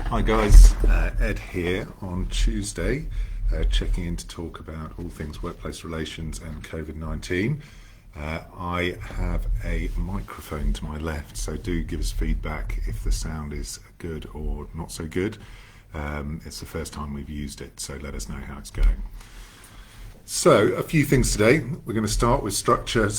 Hi guys, Ed here on Tuesday, checking in to talk about all things workplace relations and COVID-19. I have a microphone to my left, so do give us feedback if the sound is good or not so good. It's the first time we've used it, so let us know how it's going. So, a few things today. We're going to start with structure,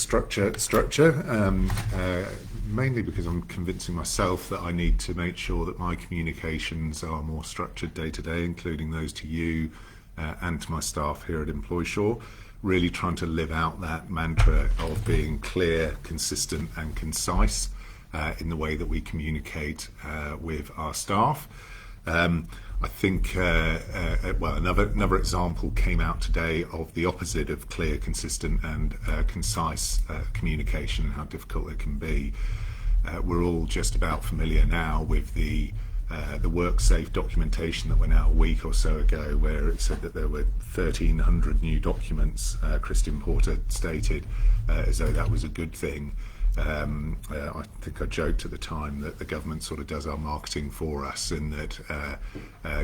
mainly because I'm convincing myself that I need to make sure that my communications are more structured day to day, including those to you and to my staff here at EmploySure, really trying to live out that mantra of being clear, consistent and concise in the way that we communicate with our staff. I think, another example came out today of the opposite of clear, consistent and concise communication and how difficult it can be. We're all just about familiar now with the WorkSafe documentation that went out a week or so ago, where it said that there were 1,300 new documents, Christian Porter stated, as though that was a good thing. I think I joked at the time that the government sort of does our marketing for us, and that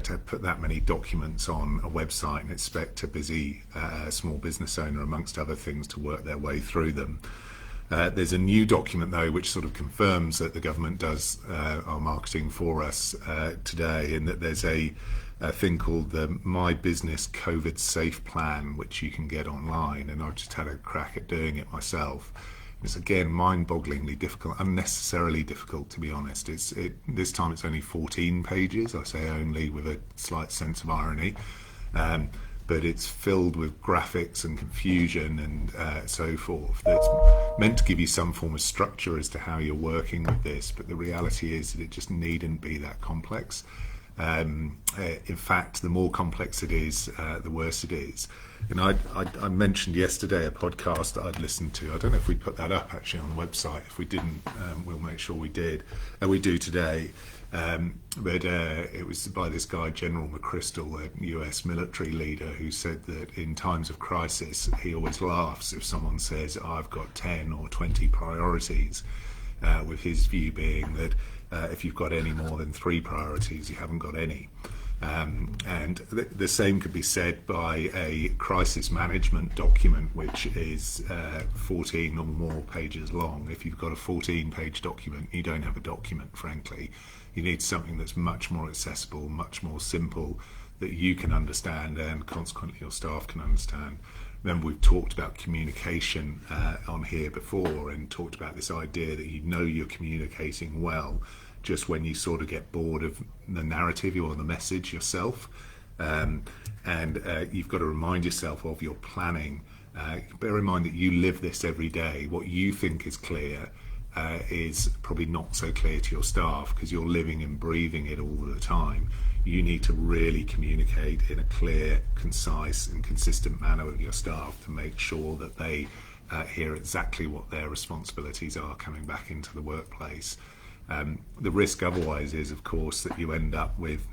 to put that many documents on a website and expect a busy small business owner, amongst other things, to work their way through them. There's a new document though which sort of confirms that the government does our marketing for us today, and that there's a thing called the My Business COVID Safe Plan, which you can get online, and I've just had a crack at doing it myself. It's again mind-bogglingly difficult, unnecessarily difficult, to be honest. This time it's only 14 pages. I say only with a slight sense of irony, but it's filled with graphics and confusion and so forth. That's meant to give you some form of structure as to how you're working with this, but the reality is that it just needn't be that complex. In fact, the more complex it is, the worse it is. And I mentioned yesterday a podcast that I'd listened to. I don't know if we put that up actually on the website. If we didn't, we'll make sure we did. We do today. But it was by this guy, General McChrystal, a US military leader, who said that in times of crisis, he always laughs if someone says, I've got 10 or 20 priorities, with his view being that if you've got any more than 3 priorities, you haven't got any. And the same could be said by a crisis management document, which is 14 or more pages long. If you've got a 14-page document, you don't have a document, frankly. You need something that's much more accessible, much more simple, that you can understand and consequently your staff can understand. Remember, we've talked about communication on here before, and talked about this idea that you know you're communicating well just when you sort of get bored of the narrative or the message yourself. And you've got to remind yourself of your planning. Bear in mind that you live this every day. What you think is clear is probably not so clear to your staff, because you're living and breathing it all the time. You need to really communicate in a clear, concise and consistent manner with your staff to make sure that they hear exactly what their responsibilities are coming back into the workplace. The risk otherwise is, of course, that you end up with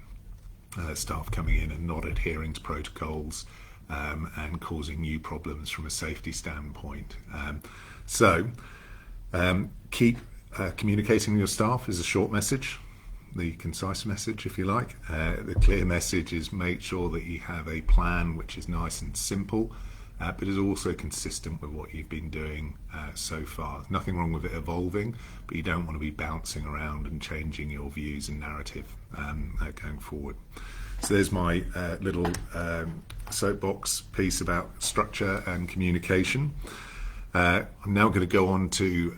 staff coming in and not adhering to protocols and causing new problems from a safety standpoint. Keep communicating with your staff is a short message, the concise message, if you like. The clear message is make sure that you have a plan which is nice and simple, but is also consistent with what you've been doing so far. Nothing wrong with it evolving, but you don't want to be bouncing around and changing your views and narrative going forward. So there's my little soapbox piece about structure and communication. I'm now going to go on to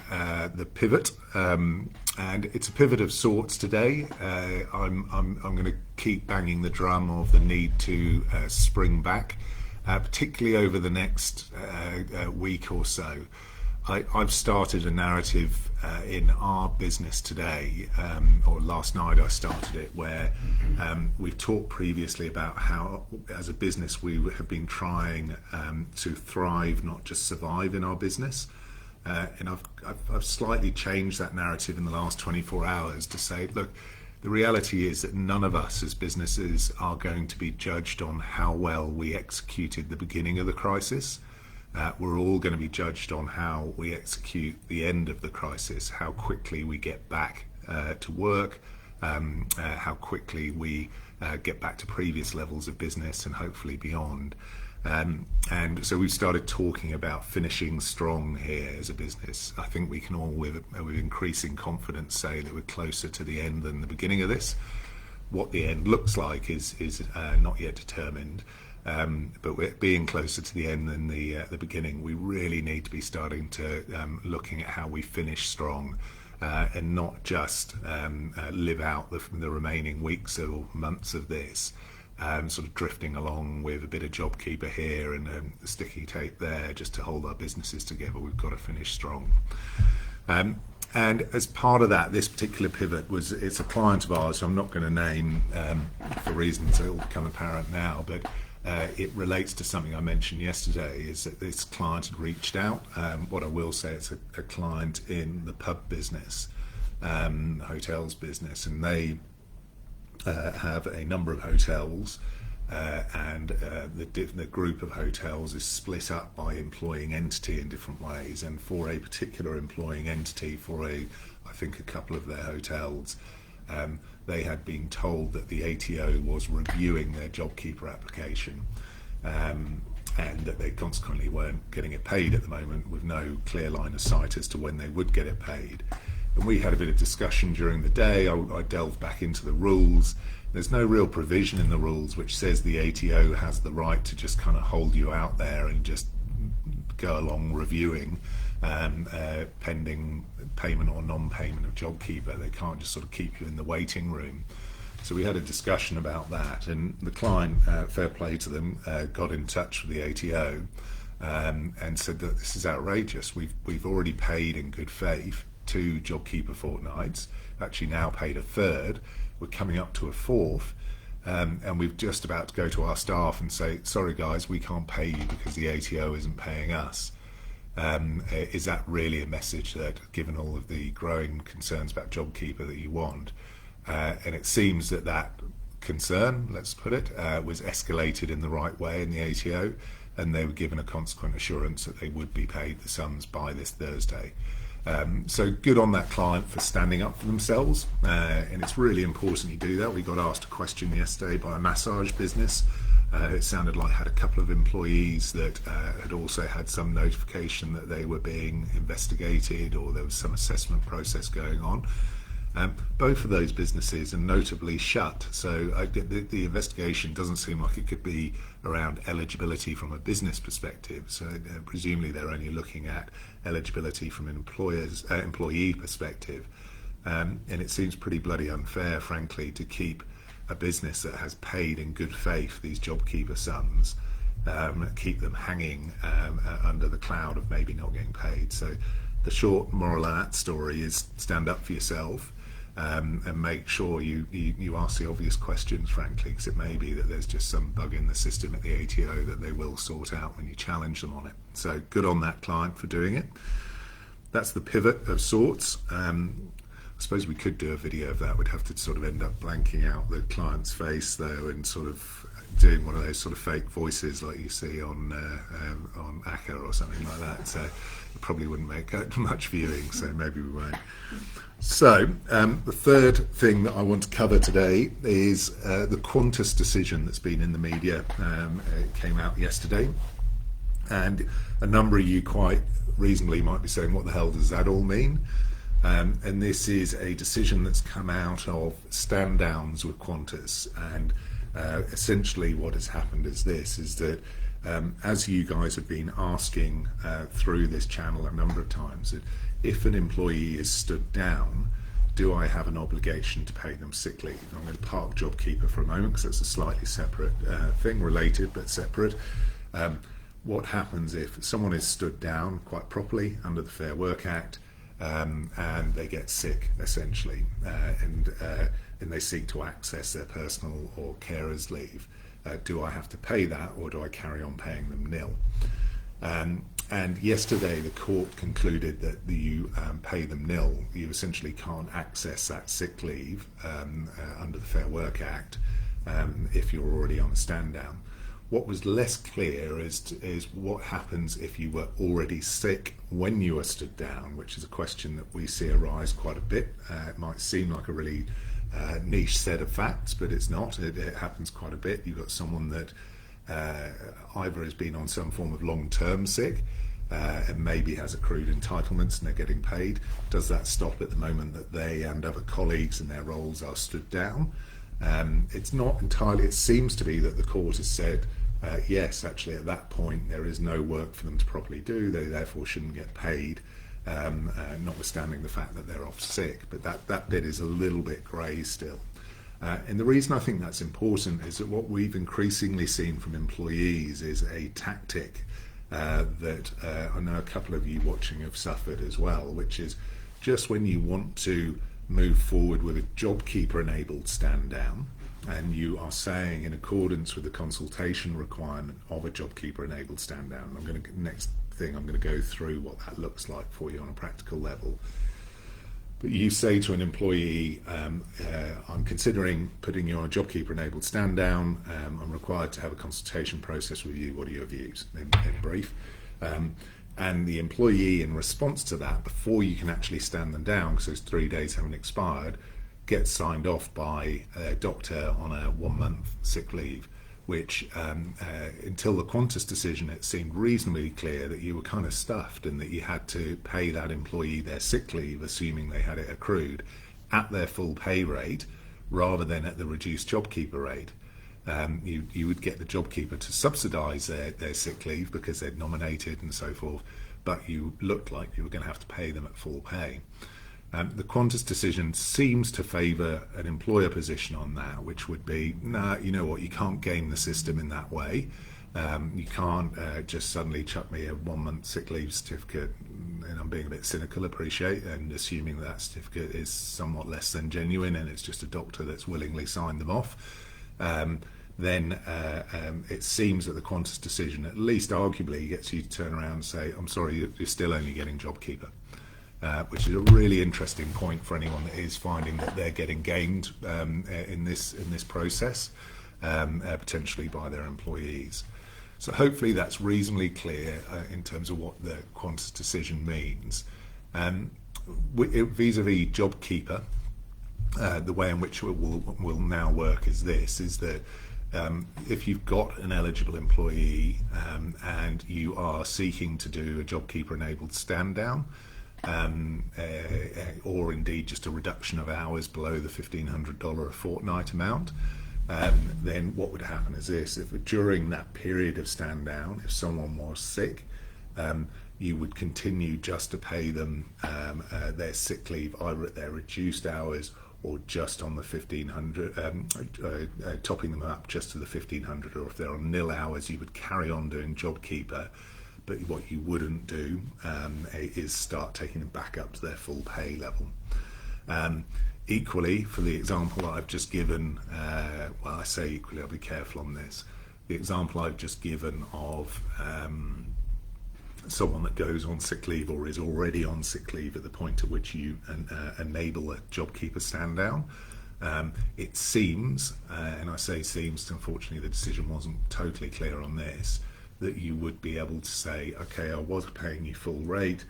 the pivot, and it's a pivot of sorts today. I'm going to keep banging the drum of the need to spring back, particularly over the next week or so. I've started a narrative in our business today, or last night I started it, where we've talked previously about how as a business we have been trying to thrive, not just survive in our business. And I've slightly changed that narrative in the last 24 hours to say, look, the reality is that none of us as businesses are going to be judged on how well we executed the beginning of the crisis. We're all going to be judged on how we execute the end of the crisis, how quickly we get back to work, how quickly we get back to previous levels of business and hopefully beyond. And so we've started talking about finishing strong here as a business. I think we can all, with increasing confidence, say that we're closer to the end than the beginning of this. What the end looks like is not yet determined, but we're being closer to the end than the beginning. We really need to be starting to looking at how we finish strong. And not just live out the remaining weeks or months of this, sort of drifting along with a bit of JobKeeper here and sticky tape there just to hold our businesses together. We've got to finish strong. And as part of that, this particular pivot it's a client of ours, so I'm not going to name for reasons that will become apparent now, but it relates to something I mentioned yesterday, is that this client had reached out. What I will say, it's a client in the pub business, hotels business, and they have a number of hotels, and the group of hotels is split up by employing entity in different ways. And for a particular employing entity, I think a couple of their hotels, they had been told that the ATO was reviewing their JobKeeper application, and that they consequently weren't getting it paid at the moment, with no clear line of sight as to when they would get it paid. And we had a bit of discussion during the day. I delved back into the rules. There's no real provision in the rules which says the ATO has the right to just kind of hold you out there and just go along reviewing pending payment or non-payment of JobKeeper. They can't just sort of keep you in the waiting room. So we had a discussion about that, and the client, fair play to them, got in touch with the ATO and said that this is outrageous. We've already paid in good faith 2 JobKeeper fortnights, actually now paid a third. We're coming up to a fourth, and we're just about to go to our staff and say, sorry guys, we can't pay you because the ATO isn't paying us. Is that really a message that, given all of the growing concerns about JobKeeper, that you want? And it seems that concern, let's put it, was escalated in the right way in the ATO, and they were given a consequent assurance that they would be paid the sums by this Thursday. So good on that client for standing up for themselves, and it's really important you do that. We got asked a question yesterday by a massage business. It sounded like had a couple of employees that had also had some notification that they were being investigated, or there was some assessment process going on. Both of those businesses are notably shut, so the investigation doesn't seem like it could be around eligibility from a business perspective. So presumably they're only looking at eligibility from an employee perspective, and it seems pretty bloody unfair, frankly, to keep a business that has paid in good faith these JobKeeper sums, keep them hanging under the cloud of maybe not getting paid. So the short moral of that story is stand up for yourself, and make sure you ask the obvious questions, frankly, because it may be that there's just some bug in the system at the ATO that they will sort out when you challenge them on it. So good on that client for doing it. That's the pivot of sorts. I suppose we could do a video of that. We'd have to sort of end up blanking out the client's face though, and sort of doing one of those sort of fake voices like you see on ACCA or something like that. So it probably wouldn't make much viewing, so maybe we won't. So the third thing that I want to cover today is the Qantas decision that's been in the media. It came out yesterday, and a number of you quite reasonably might be saying, what the hell does that all mean? And this is a decision that's come out of stand downs with Qantas, and essentially what has happened is that as you guys have been asking through this channel a number of times, that if an employee is stood down, do I have an obligation to pay them sick leave? I'm going to park JobKeeper for a moment because it's a slightly separate thing, related but separate. What happens if someone is stood down quite properly under the Fair Work Act, and they get sick essentially, and they seek to access their personal or carer's leave? Do I have to pay that, or do I carry on paying them nil? And yesterday the court concluded that you pay them nil. You essentially can't access that sick leave under the Fair Work Act if you're already on a stand down. What was less clear is what happens if you were already sick when you were stood down, which is a question that we see arise quite a bit. It might seem like a really niche set of facts, but it's not. It happens quite a bit. You've got someone that either has been on some form of long-term sick and maybe has accrued entitlements and they're getting paid. Does that stop at the moment that they and other colleagues in their roles are stood down? It's not entirely, it seems to be that the court has said, yes, actually at that point there is no work for them to properly do, they therefore shouldn't get paid, notwithstanding the fact that they're off sick, but that bit is a little bit grey still. And the reason I think that's important is that what we've increasingly seen from employees is a tactic that I know a couple of you watching have suffered as well, which is just when you want to move forward with a JobKeeper enabled stand down and you are saying in accordance with the consultation requirement of a JobKeeper enabled stand down, next thing I'm going to go through what that looks like for you on a practical level. But you say to an employee, I'm considering putting you on a JobKeeper enabled stand down, I'm required to have a consultation process with you, what are your views, in brief. And the employee in response to that, before you can actually stand them down, because those 3 days haven't expired, gets signed off by a doctor on a 1 month sick leave, which until the Qantas decision, it seemed reasonably clear that you were kind of stuffed and that you had to pay that employee their sick leave, assuming they had it accrued, at their full pay rate rather than at the reduced JobKeeper rate. You would get the JobKeeper to subsidise their sick leave because they'd nominated and so forth, but you looked like you were going to have to pay them at full pay. The Qantas decision seems to favour an employer position on that, which would be, nah, you know what, you can't game the system in that way. You can't just suddenly chuck me a 1 month sick leave certificate, and I'm being a bit cynical, appreciate, and assuming that certificate is somewhat less than genuine and it's just a doctor that's willingly signed them off. Then it seems that the Qantas decision, at least arguably, gets you to turn around and say, I'm sorry, you're still only getting JobKeeper. Which is a really interesting point for anyone that is finding that they're getting gamed in this process, potentially by their employees. So hopefully that's reasonably clear in terms of what the Qantas decision means. Vis-a-vis JobKeeper, the way in which it will now work is this, is that if you've got an eligible employee and you are seeking to do a JobKeeper enabled stand down, or indeed just a reduction of hours below the $1,500 a fortnight amount, then what would happen is this: if during that period of stand down, if someone was sick, you would continue just to pay them their sick leave either at their reduced hours or just on the 1,500, topping them up just to the 1,500, or if they're on nil hours, you would carry on doing JobKeeper. But what you wouldn't do is start taking them back up to their full pay level. Equally, for the example I've just given, well, I say equally, I'll be careful on this. The example I've just given of someone that goes on sick leave or is already on sick leave at the point at which you enable a JobKeeper stand down. It seems, and I say seems, unfortunately the decision wasn't totally clear on this, that you would be able to say, okay, I was paying you full rate,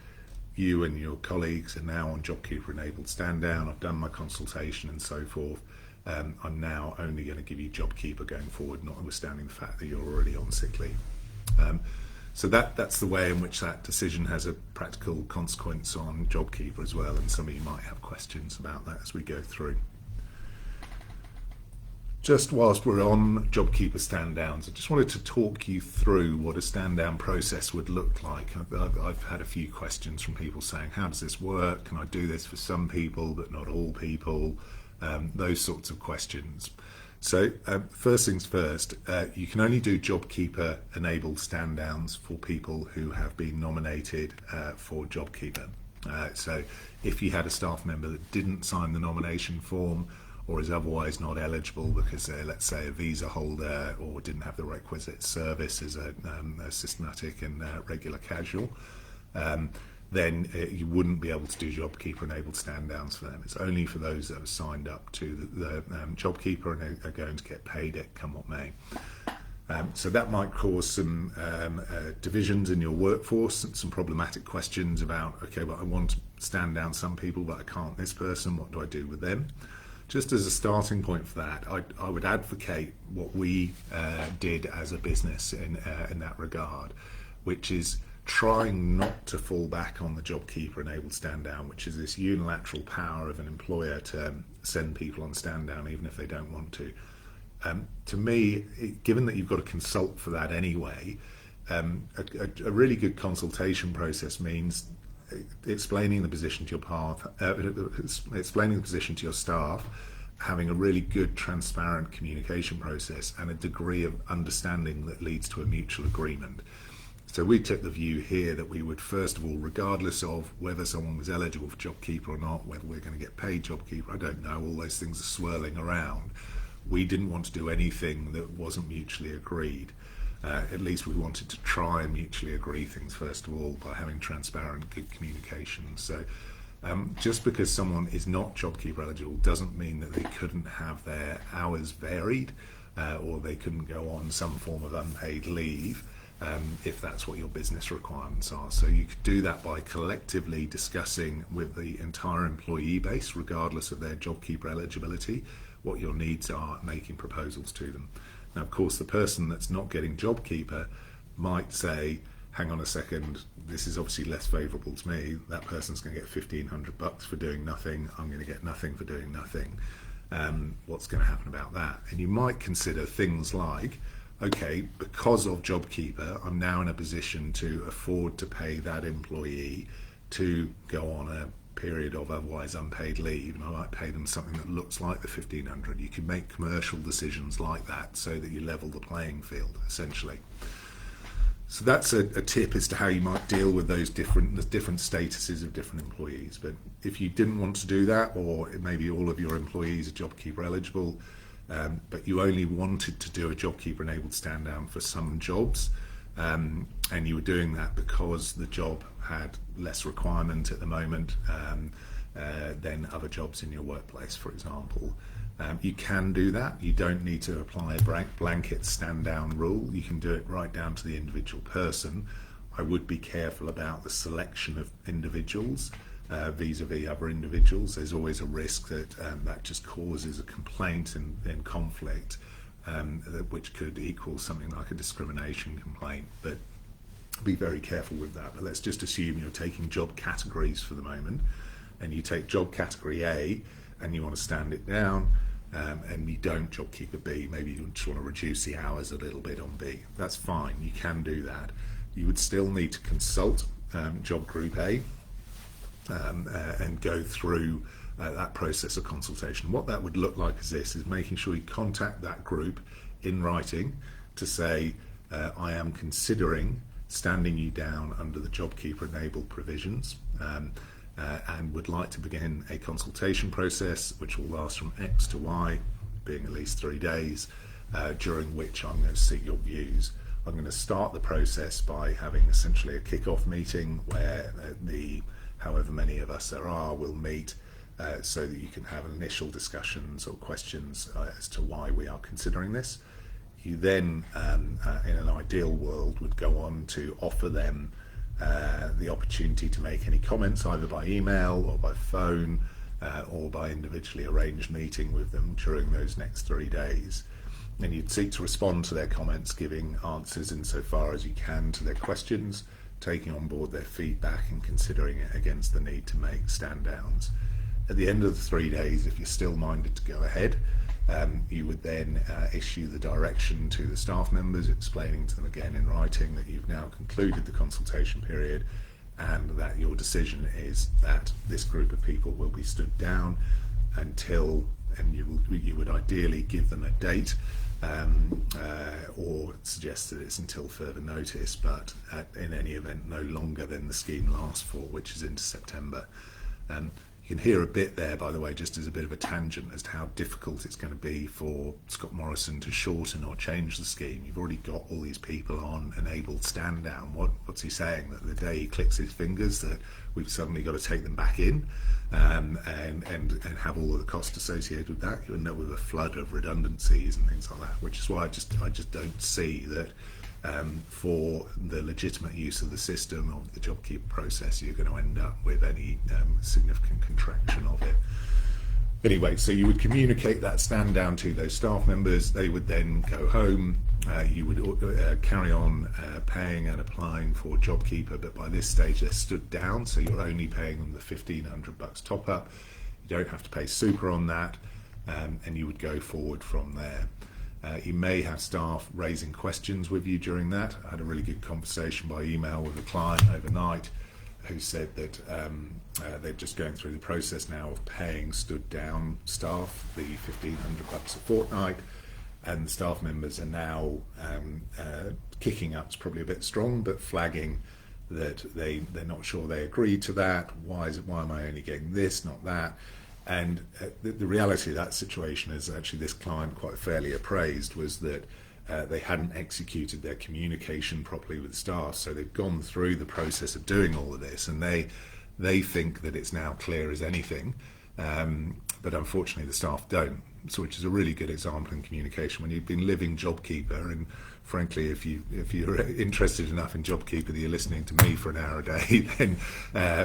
you and your colleagues are now on JobKeeper enabled stand down, I've done my consultation and so forth, I'm now only going to give you JobKeeper going forward, notwithstanding the fact that you're already on sick leave. So that's the way in which that decision has a practical consequence on JobKeeper as well, and some of you might have questions about that as we go through. Just whilst we're on JobKeeper stand downs, I just wanted to talk you through what a stand down process would look like. I've had a few questions from people saying, how does this work? Can I do this for some people but not all people? Those sorts of questions. So first things first, you can only do JobKeeper enabled stand downs for people who have been nominated for JobKeeper. So if you had a staff member that didn't sign the nomination form, or is otherwise not eligible because they're, let's say, a visa holder or didn't have the requisite service as a systematic and regular casual, then you wouldn't be able to do JobKeeper enabled stand downs for them. It's only for those that have signed up to the JobKeeper and are going to get paid it come what may. So that might cause some divisions in your workforce and some problematic questions about, okay, well, I want to stand down some people but I can't this person, what do I do with them? just as a starting point for that, I would advocate what we did as a business in that regard, which is trying not to fall back on the JobKeeper enabled stand down, which is this unilateral power of an employer to send people on stand down even if they don't want to. To me, given that you've got to consult for that anyway, a really good consultation process means explaining the position to explaining the position to your staff, having a really good, transparent communication process, and a degree of understanding that leads to a mutual agreement. So we took the view here that we would, first of all, regardless of whether someone was eligible for JobKeeper or not, whether we're going to get paid JobKeeper, I don't know, all those things are swirling around. We didn't want to do anything that wasn't mutually agreed. At least we wanted to try and mutually agree things, first of all, by having transparent, good communication. So just because someone is not JobKeeper eligible doesn't mean that they couldn't have their hours varied or they couldn't go on some form of unpaid leave if that's what your business requirements are. So you could do that by collectively discussing with the entire employee base, regardless of their JobKeeper eligibility, what your needs are, making proposals to them. Now, of course, the person that's not getting JobKeeper might say, hang on a second, this is obviously less favourable to me. That person's going to get $1,500 for doing nothing. I'm going to get nothing for doing nothing. What's going to happen about that? And you might consider things like, okay, because of JobKeeper, I'm now in a position to afford to pay that employee to go on a period of otherwise unpaid leave, and I might pay them something that looks like the $1,500. You can make commercial decisions like that so that you level the playing field, essentially. So that's a tip as to how you might deal with those different statuses of different employees. But if you didn't want to do that, or maybe all of your employees are JobKeeper eligible, but you only wanted to do a JobKeeper enabled stand down for some jobs, and you were doing that because the job had less requirement at the moment than other jobs in your workplace, for example. You can do that. You don't need to apply a blanket stand down rule. You can do it right down to the individual person. I would be careful about the selection of individuals vis-a-vis other individuals. There's always a risk that that just causes a complaint and conflict, which could equal something like a discrimination complaint. But be very careful with that. But let's just assume you're taking job categories for the moment, and you take job category A and you want to stand it down, and you don't JobKeeper B. Maybe you just want to reduce the hours a little bit on B. That's fine. You can do that. You would still need to consult job group A and go through that process of consultation. What that would look like is this: is making sure you contact that group in writing to say, I am considering standing you down under the JobKeeper enabled provisions, and would like to begin a consultation process which will last from X to Y, being at least 3 days, during which I'm going to seek your views. I'm going to start the process by having essentially a kickoff meeting where however many of us there are will meet, so that you can have initial discussions or questions as to why we are considering this. You then, in an ideal world, would go on to offer them the opportunity to make any comments, either by email or by phone, or by individually arranged meeting with them during those next 3 days. And you'd seek to respond to their comments, giving answers insofar as you can to their questions, taking on board their feedback and considering it against the need to make stand downs. At the end of the 3 days, if you're still minded to go ahead, you would then issue the direction to the staff members, explaining to them again in writing that you've now concluded the consultation period and that your decision is that this group of people will be stood down until, and you would ideally give them a date, or suggest that it's until further notice, but in any event no longer than the scheme lasts for, which is into September. You can hear a bit there, by the way, just as a bit of a tangent as to how difficult it's going to be for Scott Morrison to shorten or change the scheme. You've already got all these people on enabled stand down. What's he saying? That the day he clicks his fingers that we've suddenly got to take them back in and have all of the costs associated with that. You'll end up with a flood of redundancies and things like that, which is why I just don't see that for the legitimate use of the system of the JobKeeper process, you're going to end up with any significant contraction of it. Anyway, so you would communicate that stand down to those staff members. They would then go home. You would carry on paying and applying for JobKeeper, but by this stage they're stood down, so you're only paying them the $1,500 top up. You don't have to pay super on that, and you would go forward from there. You may have staff raising questions with you during that. I had a really good conversation by email with a client overnight who said that they're just going through the process now of paying stood down staff the $1,500 a fortnight, and the staff members are now kicking up's probably a bit strong, but flagging that they're not sure they agreed to that. Why am I only getting this, not that? And the reality of that situation is actually this client quite fairly appraised was that they hadn't executed their communication properly with staff, so they've gone through the process of doing all of this, and they think that it's now clear as anything, but unfortunately the staff don't. So, which is a really good example in communication when you've been living JobKeeper, and frankly, if you're interested enough in JobKeeper that you're listening to me for an hour a day, then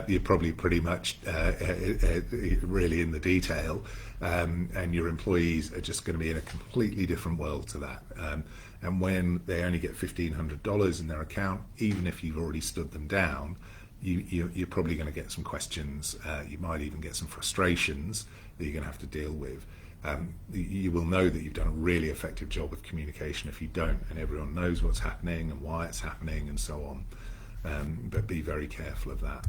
you're probably pretty much really in the detail, and your employees are just going to be in a completely different world to that. And when they only get $1,500 in their account, even if you've already stood them down, you're probably going to get some questions. You might even get some frustrations that you're going to have to deal with. You will know that you've done a really effective job of communication if you don't, and everyone knows what's happening and why it's happening and so on. But be very careful of that.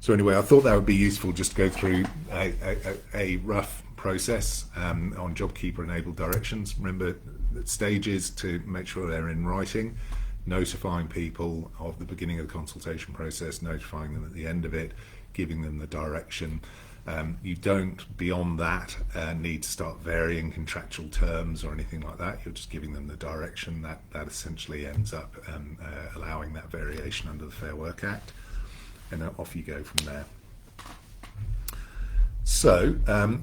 So anyway, I thought that would be useful just to go through a rough process on JobKeeper enabled directions. Remember the stages to make sure they're in writing, notifying people of the beginning of the consultation process, notifying them at the end of it, giving them the direction. You don't, beyond that, need to start varying contractual terms or anything like that. You're just giving them the direction. That essentially ends up allowing that variation under the Fair Work Act, and off you go from there. So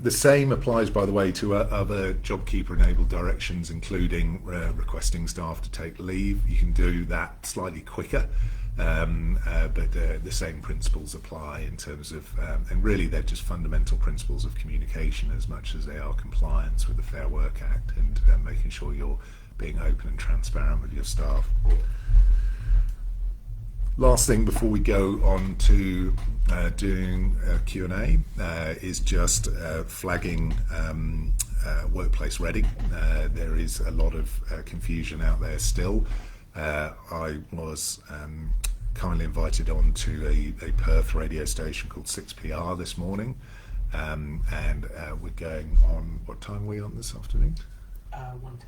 the same applies, by the way, to other JobKeeper-enabled directions, including requesting staff to take leave. You can do that slightly quicker. But the same principles apply in terms of, and really they're just fundamental principles of communication as much as they are compliance with the Fair Work Act and making sure you're being open and transparent with your staff. Last thing before we go on to doing Q&A is just flagging workplace ready. There is a lot of confusion out there still. I was kindly invited on to a Perth radio station called 6PR this morning, and we're going on, what time are we on this afternoon? 1:10.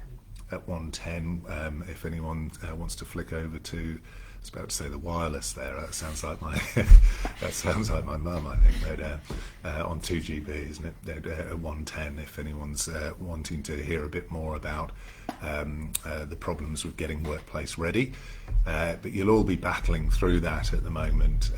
At 1:10, if anyone wants to flick over to, I was about to say the wireless there, that sounds like my mum, I think, but on 2GB, isn't it? At 1:10, if anyone's wanting to hear a bit more about the problems with getting workplace ready. But you'll all be battling through that at the moment.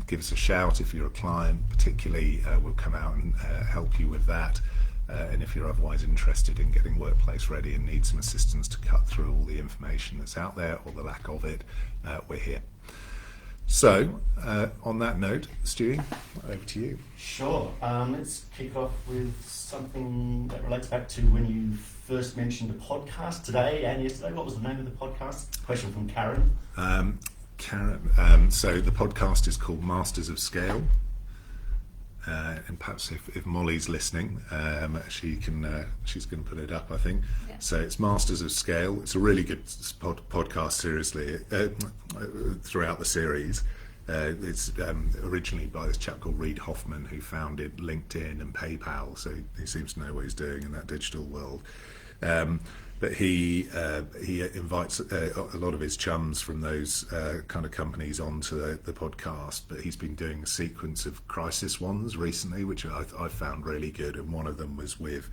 Give us a shout if you're a client, particularly. We'll come out and help you with that. And if you're otherwise interested in getting workplace ready and need some assistance to cut through all the information that's out there or the lack of it, we're here. So, on that note, Stewie, over to you. Sure. Let's kick it off with something that relates back to when you first mentioned a podcast today and yesterday. What was the name of the podcast? Question from Karen. Karen. So the podcast is called Masters of Scale. And perhaps if Molly's listening, she's going to put it up, I think. Yeah. So it's Masters of Scale. It's a really good podcast, seriously, throughout the series. It's originally by this chap called Reid Hoffman, who founded LinkedIn and PayPal, so he seems to know what he's doing in that digital world. But he invites a lot of his chums from those kind of companies onto the podcast. But he's been doing a sequence of crisis ones recently, which I found really good. And one of them was with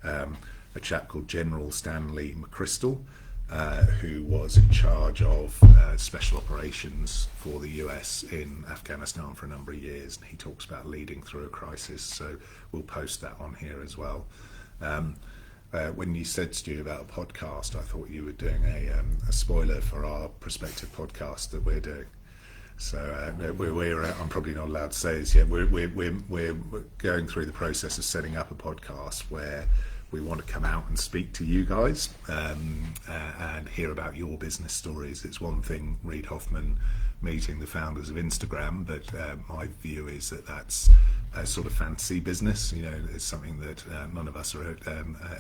a chap called General Stanley McChrystal, who was in charge of special operations for the US in Afghanistan for a number of years. And he talks about leading through a crisis. So we'll post that on here as well. When you said, Stu, about a podcast, I thought you were doing a spoiler for our prospective podcast that we're doing. So I'm probably not allowed to say this yet. We're going through the process of setting up a podcast where we want to come out and speak to you guys and hear about your business stories. It's one thing, Reid Hoffman meeting the founders of Instagram, but my view is that that's a sort of fantasy business. You know, it's something that none of us are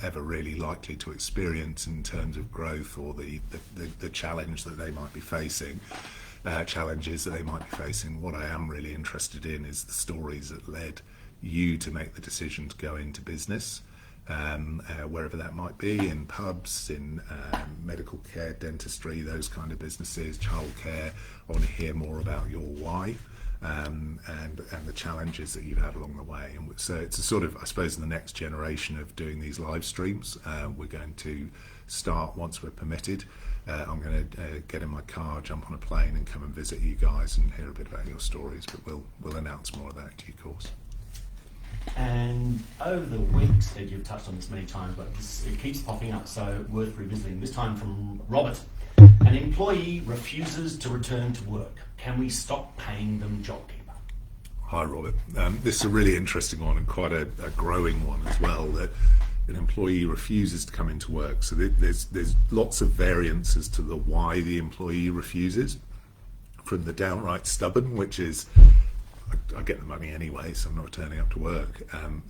ever really likely to experience in terms of growth or the challenge that they might be facing. Challenges that they might be facing. What I am really interested in is the stories that led you to make the decision to go into business, wherever that might be, in pubs, in medical care, dentistry, those kind of businesses, childcare. I want to hear more about your why and the challenges that you've had along the way. And so it's a sort of, I suppose, in the next generation of doing these live streams. We're going to start once we're permitted. I'm going to get in my car, jump on a plane and come and visit you guys and hear a bit about your stories, but we'll announce more of that in due course. And over the weeks, Ed, you've touched on this many times, but it keeps popping up, so worth revisiting. This time from Robert. An employee refuses to return to work. Can we stop paying them JobKeeper? Hi, Robert. This is a really interesting one and quite a growing one as well, that an employee refuses to come into work. So there's lots of variants as to the why the employee refuses, from the downright stubborn, which is I get the money anyway, so I'm not turning up to work,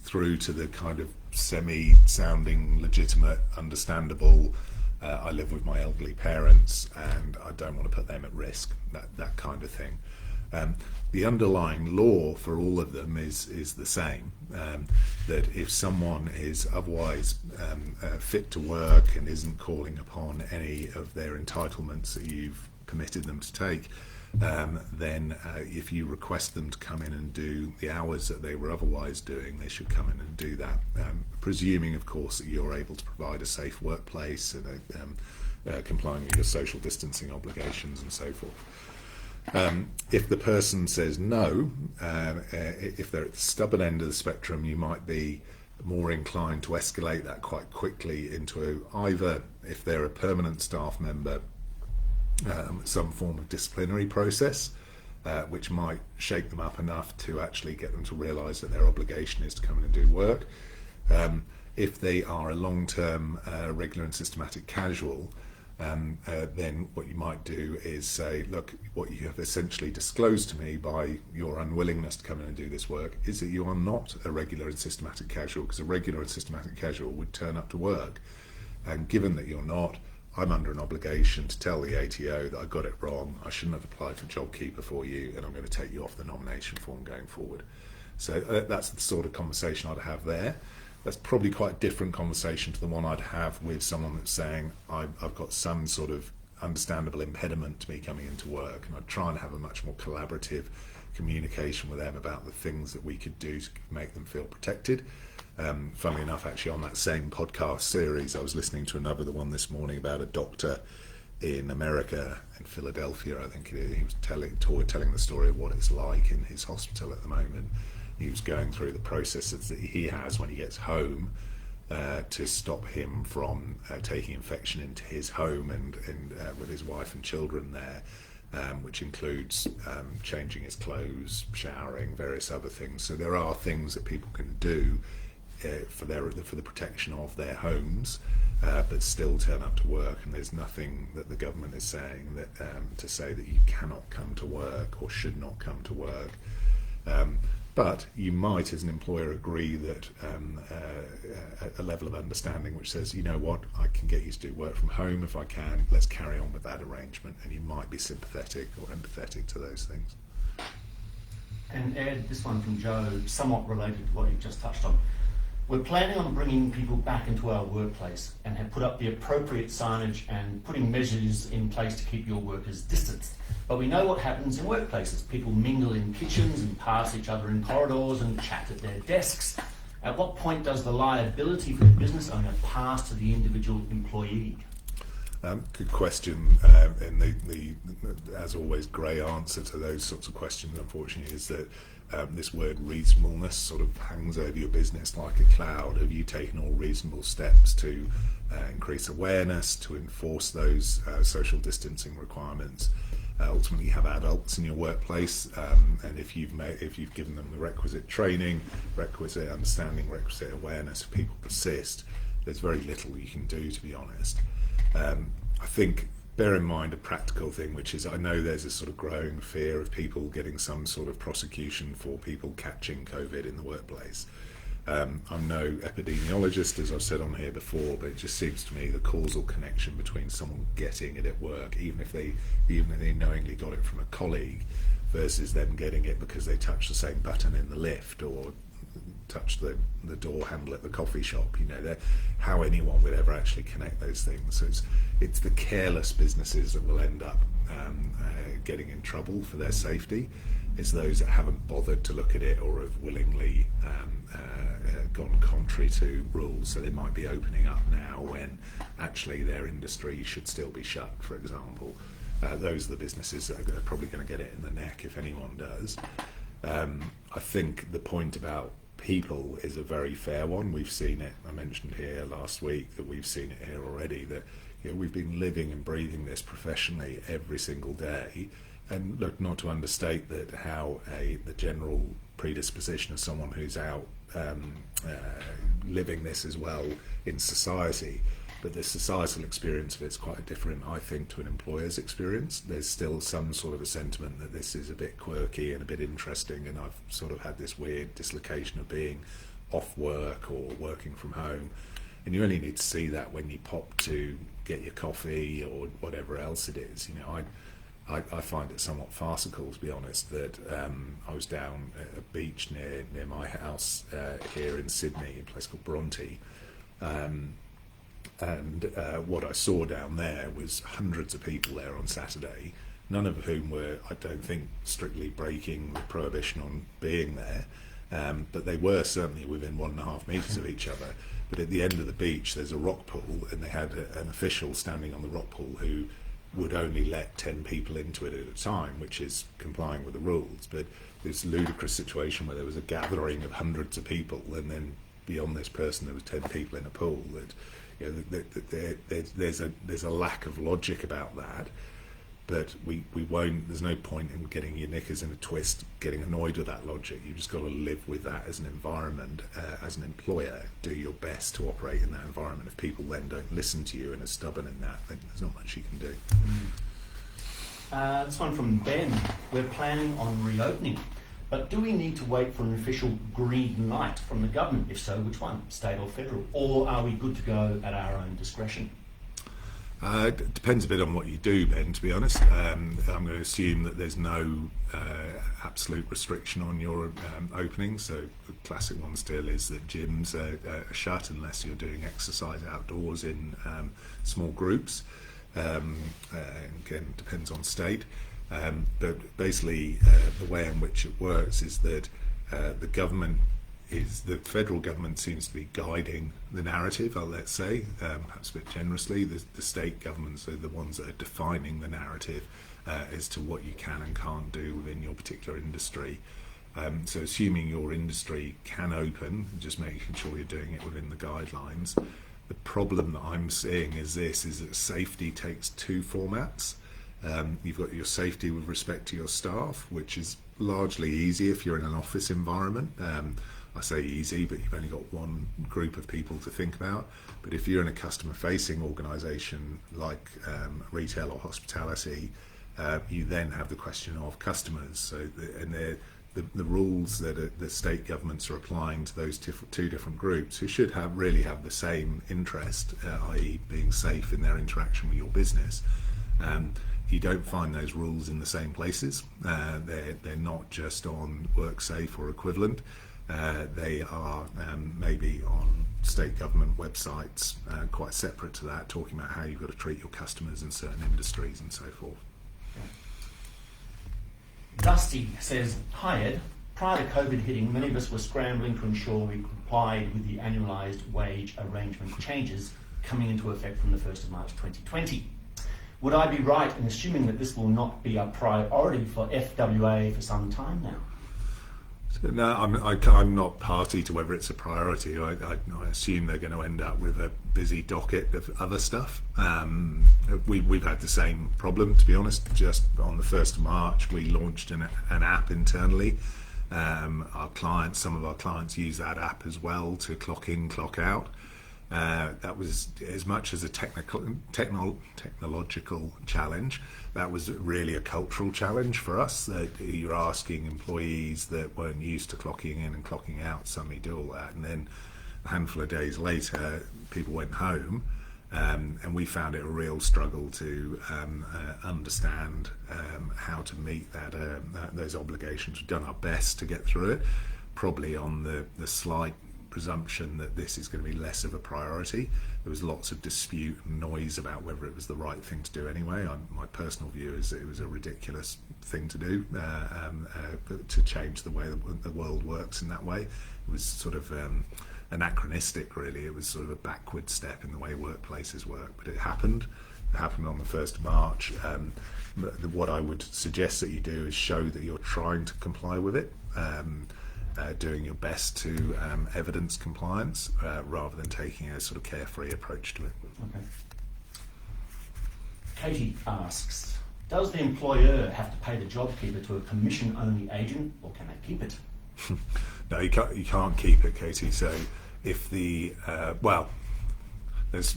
through to the kind of semi-sounding legitimate, understandable, I live with my elderly parents and I don't want to put them at risk, that kind of thing. The underlying law for all of them is the same, that if someone is otherwise fit to work and isn't calling upon any of their entitlements that you've permitted them to take, then if you request them to come in and do the hours that they were otherwise doing, they should come in and do that, presuming, of course, that you're able to provide a safe workplace and complying with your social distancing obligations and so forth. If the person says no, if they're at the stubborn end of the spectrum, you might be more inclined to escalate that quite quickly into either, if they're a permanent staff member, some form of disciplinary process, which might shake them up enough to actually get them to realise that their obligation is to come in and do work. If they are a long-term, regular and systematic casual, then what you might do is say, look, what you have essentially disclosed to me by your unwillingness to come in and do this work is that you are not a regular and systematic casual, because a regular and systematic casual would turn up to work. And given that you're not, I'm under an obligation to tell the ATO that I got it wrong, I shouldn't have applied for JobKeeper for you, and I'm going to take you off the nomination form going forward. So that's the sort of conversation I'd have there. That's probably quite a different conversation to the one I'd have with someone that's saying, I've got some sort of understandable impediment to me coming into work, and I'd try and have a much more collaborative communication with them about the things that we could do to make them feel protected. Funnily enough, actually on that same podcast series, I was listening to the one this morning about a doctor in America, in Philadelphia, I think he was telling the story of what it's like in his hospital at the moment. He was going through the processes that he has when he gets home to stop him from taking infection into his home and with his wife and children there, which includes changing his clothes, showering, various other things. So there are things that people can do for the protection of their homes, but still turn up to work. And there's nothing that the government is saying that to say that you cannot come to work or should not come to work. But you might, as an employer, agree that a level of understanding which says, you know what, I can get you to do work from home if I can, let's carry on with that arrangement, and you might be sympathetic or empathetic to those things. And Ed, this one from Joe, somewhat related to what you've just touched on. We're planning on bringing people back into our workplace and have put up the appropriate signage and putting measures in place to keep your workers distanced. But we know what happens in workplaces. People mingle in kitchens and pass each other in corridors and chat at their desks. At what point does the liability for the business owner pass to the individual employee? Good question. And the as always, grey answer to those sorts of questions, unfortunately, is that this word reasonableness sort of hangs over your business like a cloud. Have you taken all reasonable steps to increase awareness, to enforce those social distancing requirements? ultimately you have adults in your workplace, and if you've given them the requisite training, requisite understanding, requisite awareness, if people persist, there's very little you can do, to be honest. I think, bear in mind a practical thing, which is I know there's a sort of growing fear of people getting some sort of prosecution for people catching COVID in the workplace. I'm no epidemiologist, as I've said on here before, but it just seems to me the causal connection between someone getting it at work, even if they knowingly got it from a colleague, versus them getting it because they touched the same button in the lift or touched the door handle at the coffee shop. How anyone would ever actually connect those things. So it's the careless businesses that will end up getting in trouble for their safety. It's those that haven't bothered to look at it or have willingly gone contrary to rules. So they might be opening up now when actually their industry should still be shut, for example. Those are the businesses that are probably going to get it in the neck if anyone does. I think the point about people is a very fair one. We've seen it. I mentioned here last week that we've seen it here already, that we've been living and breathing this professionally every single day. And look, not to understate that how the general predisposition of someone who's out living this as well in society, but the societal experience of it's quite different, I think, to an employer's experience. There's still some sort of a sentiment that this is a bit quirky and a bit interesting, and I've sort of had this weird dislocation of being off work or working from home. And you only need to see that when you pop to get your coffee or whatever else it is. I find it somewhat farcical, to be honest, that I was down at a beach near my house here in Sydney, a place called Bronte, and what I saw down there was hundreds of people there on Saturday, none of whom were, I don't think, strictly breaking the prohibition on being there, but they were certainly within 1.5 meters of each other. But at the end of the beach there's a rock pool, and they had an official standing on the rock pool who would only let 10 people into it at a time, which is complying with the rules. But this ludicrous situation where there was a gathering of hundreds of people, and then beyond this person there was 10 people in a pool, there's a lack of logic about that. But we won't, there's no point in getting your knickers in a twist, getting annoyed with that logic. You've just got to live with that as an environment. As an employer, do your best to operate in that environment. If people then don't listen to you and are stubborn in that, then there's not much you can do. This one from Ben. We're planning on reopening, but do we need to wait for an official green light from the government? If so, which one, state or federal? Or are we good to go at our own discretion? It depends a bit on what you do, Ben, to be honest. I'm going to assume that there's no absolute restriction on your opening. So the classic one still is that gyms are shut unless you're doing exercise outdoors in small groups. Again, it depends on state. But basically, the way in which it works is that the federal government seems to be guiding the narrative, let's say, perhaps a bit generously. The state governments are the ones that are defining the narrative as to what you can and can't do within your particular industry. So assuming your industry can open, just making sure you're doing it within the guidelines. The problem that I'm seeing is that safety takes two formats. You've got your safety with respect to your staff, which is largely easy if you're in an office environment. I say easy, but you've only got one group of people to think about. But if you're in a customer-facing organisation like retail or hospitality, you then have the question of customers. So, the rules that the state governments are applying to those two different groups, who should really have the same interest, i.e., being safe in their interaction with your business. You don't find those rules in the same places. They're not just on WorkSafe or equivalent. They are maybe on state government websites, quite separate to that, talking about how you've got to treat your customers in certain industries and so forth. Dusty says, hi Ed, prior to COVID hitting, many of us were scrambling to ensure we complied with the annualised wage arrangement changes coming into effect from the 1st of March 2020. Would I be right in assuming that this will not be a priority for FWA for some time now? So, no, I'm not party to whether it's a priority. I assume they're going to end up with a busy docket of other stuff. We've had the same problem, to be honest. Just on the 1st of March, we launched an app internally. Some of our clients use that app as well to clock in, clock out. That was as much as a technological challenge. That was really a cultural challenge for us. That you're asking employees that weren't used to clocking in and clocking out suddenly do all that, and then a handful of days later, people went home, and we found it a real struggle to understand how to meet those obligations. We've done our best to get through it, probably on the slight presumption that this is going to be less of a priority. There was lots of dispute and noise about whether it was the right thing to do anyway. My personal view is that it was a ridiculous thing to do, to change the way the world works in that way. It was sort of anachronistic, really. It was sort of a backward step in the way workplaces work, but it happened. It happened on the 1st of March. What I would suggest that you do is show that you're trying to comply with it. Doing your best to evidence compliance rather than taking a sort of carefree approach to it. Okay. Katie asks, does the employer have to pay the JobKeeper to a commission-only agent, or can they keep it? No, you can't keep it, Katie. So if let's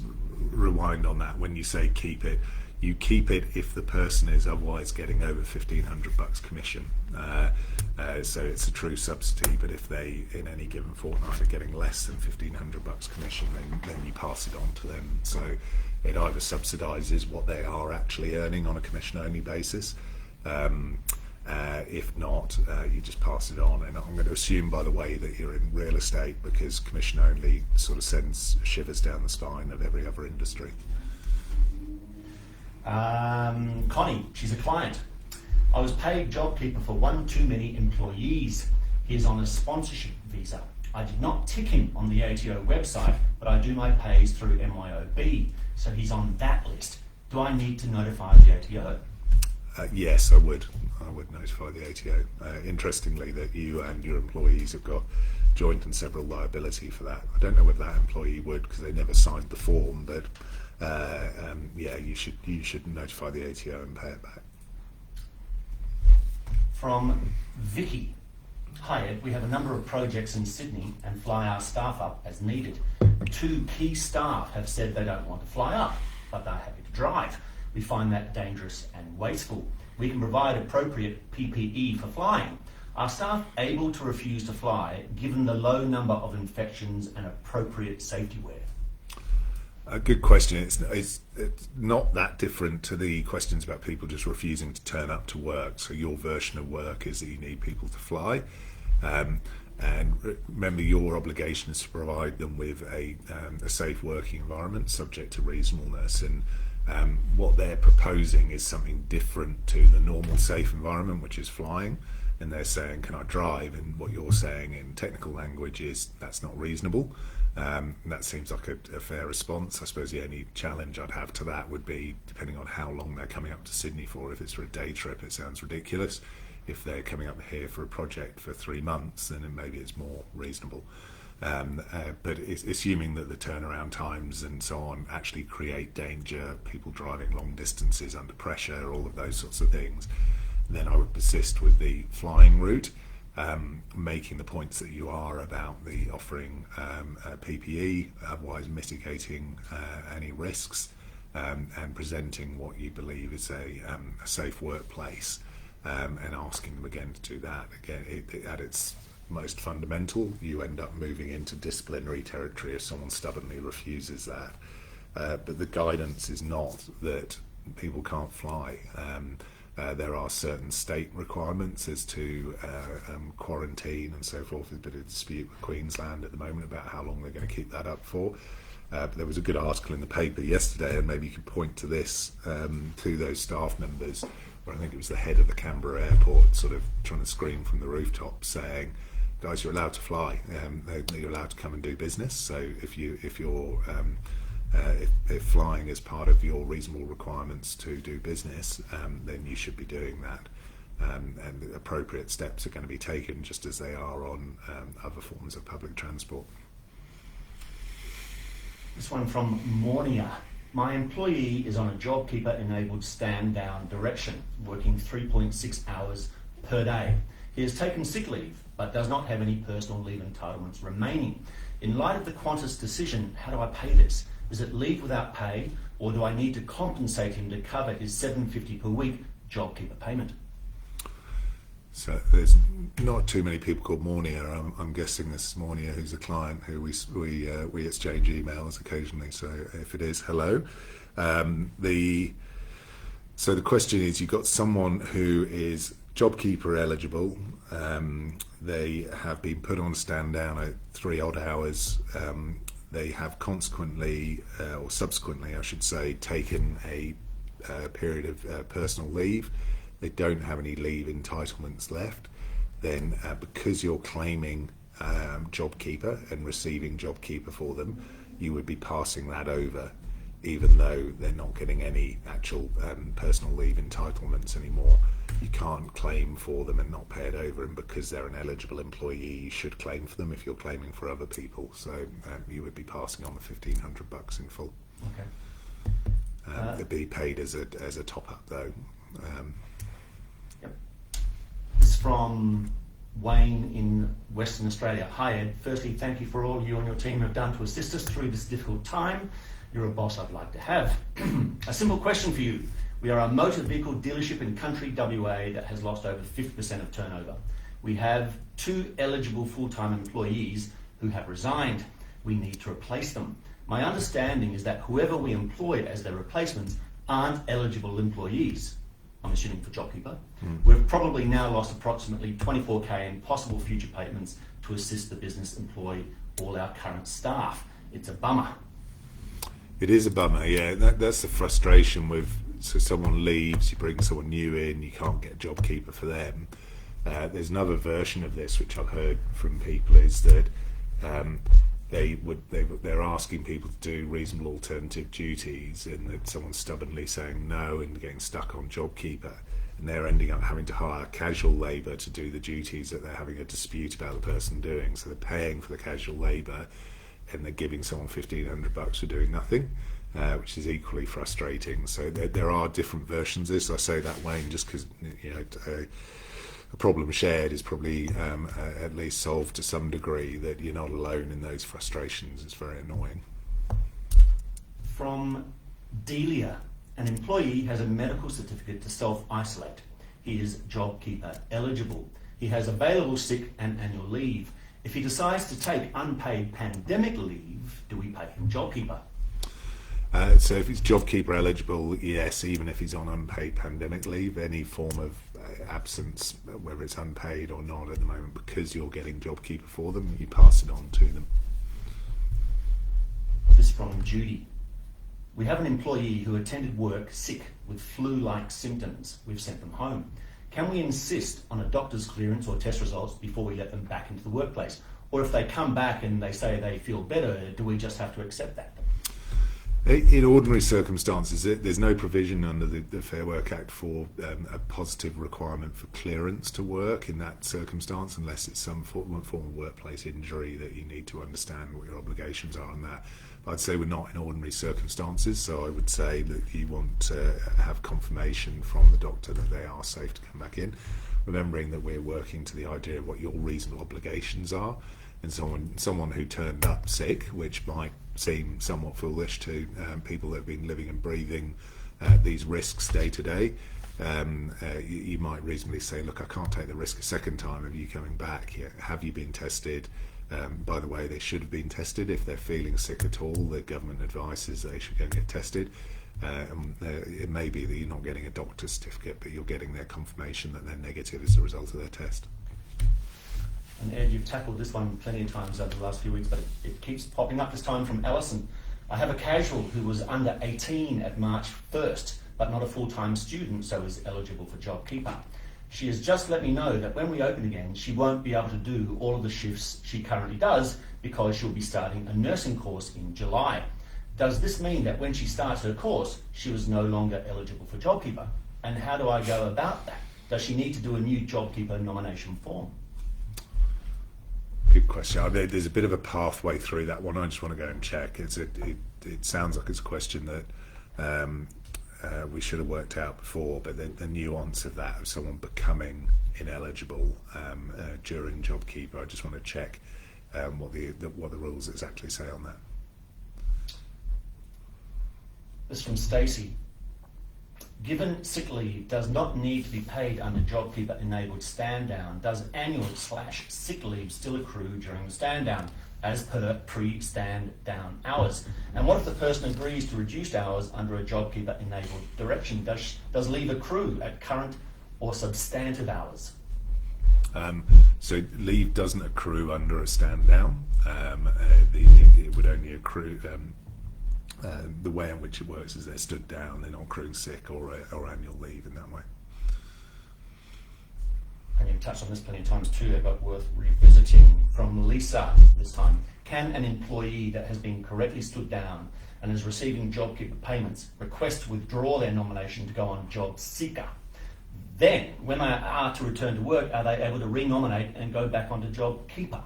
rewind on that. When you say keep it, you keep it if the person is otherwise getting over $1,500 commission. So it's a true subsidy, but if they, in any given fortnight, are getting less than $1,500 commission, then you pass it on to them. So it either subsidises what they are actually earning on a commission-only basis. If not, you just pass it on. And I'm going to assume, by the way, that you're in real estate, because commission-only sort of sends shivers down the spine of every other industry. Connie, she's a client. I was paid JobKeeper for one too many employees. He is on a sponsorship visa. I did not tick him on the ATO website, but I do my pays through MYOB, so he's on that list. Do I need to notify the ATO? Yes, I would. I would notify the ATO. Interestingly, that you and your employees have got joint and several liability for that. I don't know whether that employee would, because they never signed the form, but yeah, you should notify the ATO and pay it back. From Vicky. Hi Ed, we have a number of projects in Sydney and fly our staff up as needed. 2 key staff have said they don't want to fly up, but they're happy to drive. We find that dangerous and wasteful. We can provide appropriate PPE for flying. Are staff able to refuse to fly given the low number of infections and appropriate safety wear? A good question. It's not that different to the questions about people just refusing to turn up to work. So your version of work is that you need people to fly. And remember, your obligation is to provide them with a safe working environment subject to reasonableness. And what they're proposing is something different to the normal safe environment, which is flying. And they're saying, can I drive? And what you're saying in technical language is that's not reasonable. That seems like a fair response. I suppose the only challenge I'd have to that would be, depending on how long they're coming up to Sydney for. If it's for a day trip, it sounds ridiculous. If they're coming up here for a project for 3 months, then maybe it's more reasonable. But it's assuming that the turnaround times and so on actually create danger, people driving long distances under pressure, all of those sorts of things, then I would persist with the flying route. Making the points that you are about the offering PPE, otherwise mitigating any risks, and presenting what you believe is a safe workplace, and asking them again to do that. Again, at its most fundamental, you end up moving into disciplinary territory if someone stubbornly refuses that. But the guidance is not that people can't fly. There are certain state requirements as to quarantine and so forth. There's a bit of dispute with Queensland at the moment about how long they're going to keep that up for. But there was a good article in the paper yesterday, and maybe you could point to this, to those staff members, where I think it was the head of the Canberra airport sort of trying to scream from the rooftop saying, guys, you're allowed to fly. You're allowed to come and do business. So if flying is part of your reasonable requirements to do business, then you should be doing that. and appropriate steps are going to be taken just as they are on other forms of public transport. This one from Mornia. My employee is on a JobKeeper enabled stand down direction, working 3.6 hours per day. He has taken sick leave, but does not have any personal leave entitlements remaining. In light of the Qantas decision, how do I pay this? Is it leave without pay, or do I need to compensate him to cover his $7.50 per week JobKeeper payment? So there's not too many people called Mornia. I'm guessing this is Mornia, who's a client who we exchange emails occasionally. So if it is, hello. So the question is, you've got someone who is JobKeeper eligible. They have been put on stand down at 3 odd hours. They have consequently, or subsequently, I should say, taken a period of personal leave. They don't have any leave entitlements left. Then because you're claiming JobKeeper and receiving JobKeeper for them, you would be passing that over, even though they're not getting any actual personal leave entitlements anymore. You can't claim for them and not pay it over, and because they're an eligible employee, you should claim for them if you're claiming for other people. So you would be passing on the $1,500 in full. Okay. It'd be paid as a top up though. Yep. This is from Wayne in Western Australia. Hi Ed, firstly thank you for all you and your team have done to assist us through this difficult time. You're a boss I'd like to have. A simple question for you. We are a motor vehicle dealership in country WA that has lost over 50% of turnover. We have 2 eligible full-time employees who have resigned. We need to replace them. My understanding is that whoever we employ as their replacements aren't eligible employees. I'm assuming for JobKeeper. We've probably now lost approximately 24K in possible future payments to assist the business employ all our current staff. It's a bummer. It is a bummer, yeah. That's the frustration with, so someone leaves, you bring someone new in, you can't get a JobKeeper for them. There's another version of this which I've heard from people, is that they're asking people to do reasonable alternative duties, and that someone's stubbornly saying no and getting stuck on JobKeeper, and they're ending up having to hire casual labour to do the duties that they're having a dispute about the person doing. So they're paying for the casual labour and they're giving someone $1,500 for doing nothing, which is equally frustrating. So there are different versions of this. I say that, Wayne, just because a problem shared is probably at least solved to some degree, that you're not alone in those frustrations. It's very annoying. From Delia, an employee has a medical certificate to self-isolate. He is JobKeeper eligible. He has available sick and annual leave. If he decides to take unpaid pandemic leave, do we pay him JobKeeper? So if he's JobKeeper eligible, yes, even if he's on unpaid pandemic leave, any form of absence, whether it's unpaid or not at the moment, because you're getting JobKeeper for them, you pass it on to them. This is from Judy. We have an employee who attended work sick with flu-like symptoms. We've sent them home. Can we insist on a doctor's clearance or test results before we let them back into the workplace? Or if they come back and they say they feel better, do we just have to accept that? In ordinary circumstances, there's no provision under the Fair Work Act for a positive requirement for clearance to work in that circumstance, unless it's some form of workplace injury that you need to understand what your obligations are on that. But I'd say we're not in ordinary circumstances, so I would say that you want to have confirmation from the doctor that they are safe to come back in, remembering that we're working to the idea of what your reasonable obligations are. And someone who turned up sick, which might seem somewhat foolish to people that have been living and breathing these risks day to day, you might reasonably say, look, I can't take the risk a second time of you coming back. Have you been tested? By the way, they should have been tested. If they're feeling sick at all, the government advises they should go and get tested. It may be that you're not getting a doctor's certificate, but you're getting their confirmation that they're negative as a result of their test. And Ed, you've tackled this one plenty of times over the last few weeks, but it keeps popping up, this time from Alison. I have a casual who was under 18 at March 1st, but not a full-time student, so is eligible for JobKeeper. She has just let me know that when we open again, she won't be able to do all of the shifts she currently does because she'll be starting a nursing course in July. Does this mean that when she starts her course, she was no longer eligible for JobKeeper? And how do I go about that? does she need to do a new JobKeeper nomination form? Good question. I mean, there's a bit of a pathway through that one. I just want to go and check. It sounds like it's a question that we should have worked out before, but the nuance of that, of someone becoming ineligible during JobKeeper, I just want to check what the rules exactly say on that. This is from Stacey. Given sick leave does not need to be paid under JobKeeper enabled stand down, does annual/sick leave still accrue during the stand down as per pre-stand down hours? And what if the person agrees to reduced hours under a JobKeeper enabled direction? Does leave accrue at current or substantive hours? So leave doesn't accrue under a stand down. It would only accrue. The way in which it works is they're stood down, they're not accruing sick or annual leave in that way. And you've touched on this plenty of times too, but worth revisiting from Lisa this time. Can an employee that has been correctly stood down and is receiving JobKeeper payments request to withdraw their nomination to go on Job Seeker? Then, when they are to return to work, are they able to re-nominate and go back onto JobKeeper?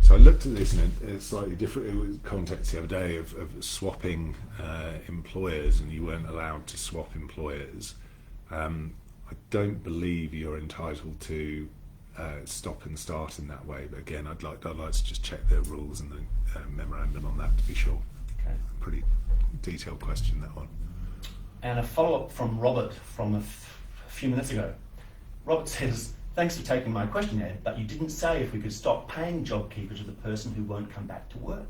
So I looked at this in a slightly different context the other day of swapping employers, and you weren't allowed to swap employers. I don't believe you're entitled to stop and start in that way. But again, I'd like to just check the rules and the memorandum on that to be sure. Okay. Pretty detailed question, that one. And a follow-up from Robert from a few minutes ago. Robert says, thanks for taking my question, Ed, but you didn't say if we could stop paying JobKeeper to the person who won't come back to work.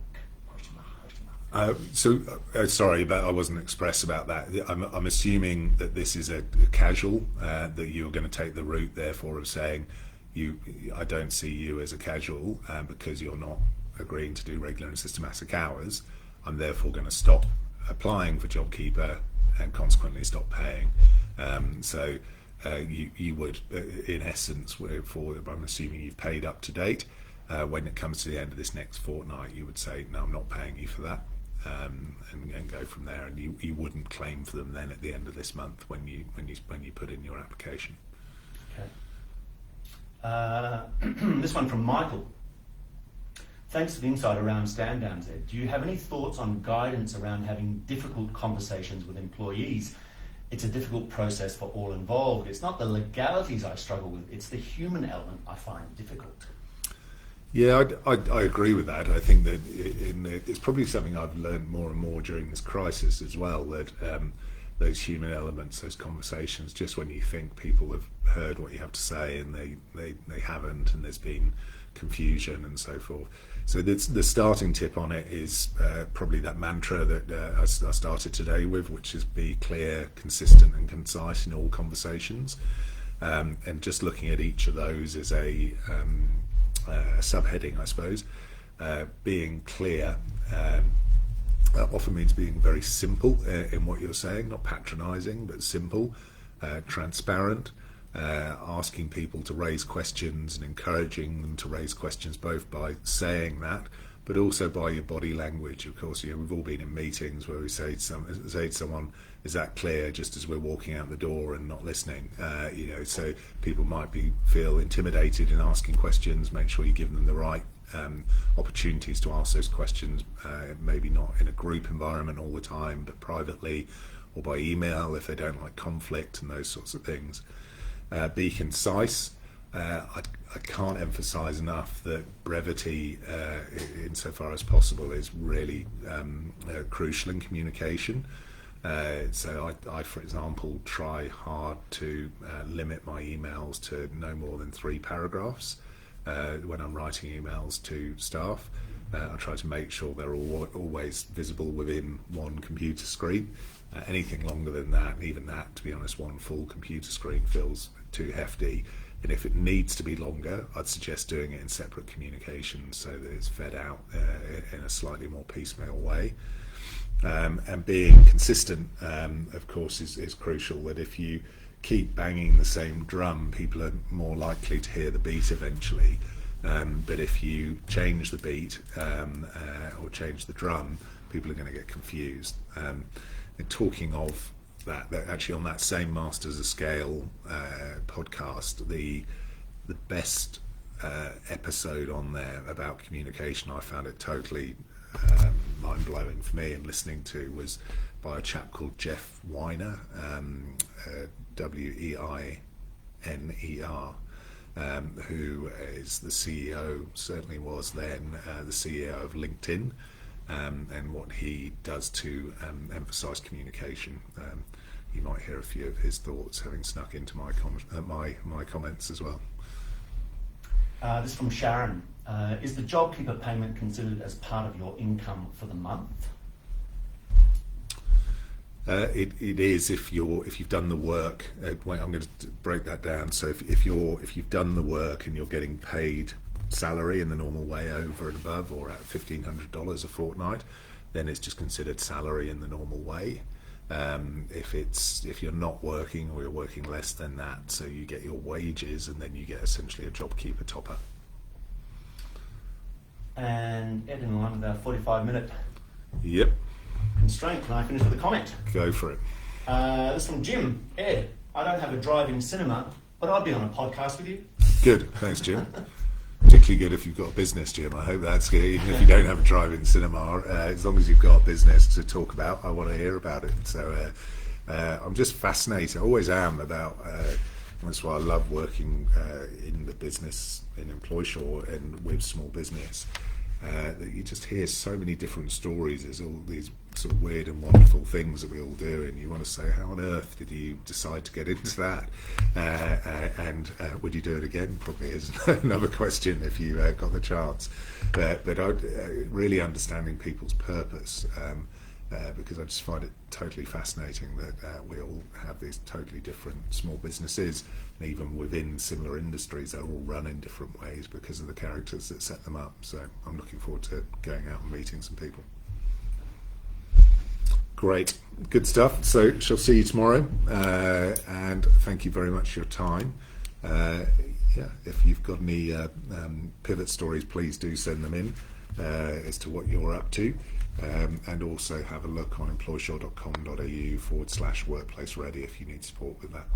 Sorry, but I wasn't express about that. I'm assuming that this is a casual, that you're going to take the route, therefore, of saying I don't see you as a casual because you're not agreeing to do regular and systematic hours. I'm therefore going to stop applying for JobKeeper and consequently stop paying. You would, in essence, I'm assuming you've paid up to date. When it comes to the end of this next fortnight, you would say, no, I'm not paying you for that, and go from there. And you wouldn't claim for them then at the end of this month when you put in your application. Okay. This one from Michael. Thanks for the insight around stand downs, Ed. Do you have any thoughts on guidance around having difficult conversations with employees? It's a difficult process for all involved. It's not the legalities I struggle with, it's the human element I find difficult. Yeah, I agree with that. I think that it's probably something I've learned more and more during this crisis as well, that those human elements, those conversations, just when you think people have heard what you have to say and they haven't, and there's been confusion and so forth. So the starting tip on it is probably that mantra that I started today with, which is be clear, consistent and concise in all conversations. And just looking at each of those as a subheading, I suppose. Being clear often means being very simple in what you're saying, not patronising, but simple, transparent. Asking people to raise questions and encouraging them to raise questions, both by saying that, but also by your body language. Of course, we've all been in meetings where we say to someone, "Is that clear?" just as we're walking out the door and not listening. So people might feel intimidated in asking questions. Make sure you give them the right opportunities to ask those questions. Maybe not in a group environment all the time, but privately or by email if they don't like conflict and those sorts of things. Be concise. I can't emphasize enough that brevity, insofar as possible, is really crucial in communication. So I, for example, try hard to limit my emails to no more than 3 paragraphs when I'm writing emails to staff. I try to make sure they're always visible within one computer screen. Anything longer than that, and even that, to be honest, one full computer screen feels too hefty. And if it needs to be longer, I'd suggest doing it in separate communications so that it's fed out in a slightly more piecemeal way. And being consistent, of course, is crucial. That if you keep banging the same drum, people are more likely to hear the beat eventually. But if you change the beat or change the drum, people are going to get confused. And talking of that actually on that same Masters of Scale podcast, the best episode on there about communication, I found it totally mind-blowing for me and listening to, was by a chap called Jeff Weiner, Weiner, who is the CEO, certainly was then, the CEO of LinkedIn, and what he does to emphasise communication. You might hear a few of his thoughts having snuck into my comments as well. This from Sharon. Is the JobKeeper payment considered as part of your income for the month? It is if you've done the work. Wait, I'm going to break that down. So if you've done the work and you're getting paid salary in the normal way over and above, or at $1,500 a fortnight, then it's just considered salary in the normal way. If you're not working, or you're working less than that, so you get your wages and then you get essentially a JobKeeper top up. And Ed, in line with our 45-minute Yep. constraint, can I finish with a comment? Go for it. This from Jim. Ed, I don't have a drive-in cinema, but I'd be on a podcast with you. Good, thanks, Jim. Particularly good if you've got a business, Jim. I hope that's good. Even if you don't have a drive-in cinema, as long as you've got a business to talk about, I want to hear about it. So I'm just fascinated. I always am about. That's why I love working in the business, in EmploySure and with small business. That you just hear so many different stories. There's all these sort of weird and wonderful things that we all do, and you want to say, how on earth did you decide to get into that? And would you do it again? Probably is another question if you got the chance. But I really understanding people's purpose, because I just find it totally fascinating that we all have these totally different small businesses, and even within similar industries, they're all run in different ways because of the characters that set them up. So I'm looking forward to going out and meeting some people. Great, good stuff. So shall see you tomorrow, and thank you very much for your time. If you've got any pivot stories, please do send them in as to what you're up to. And also have a look on employsure.com.au/workplace ready if you need support with that.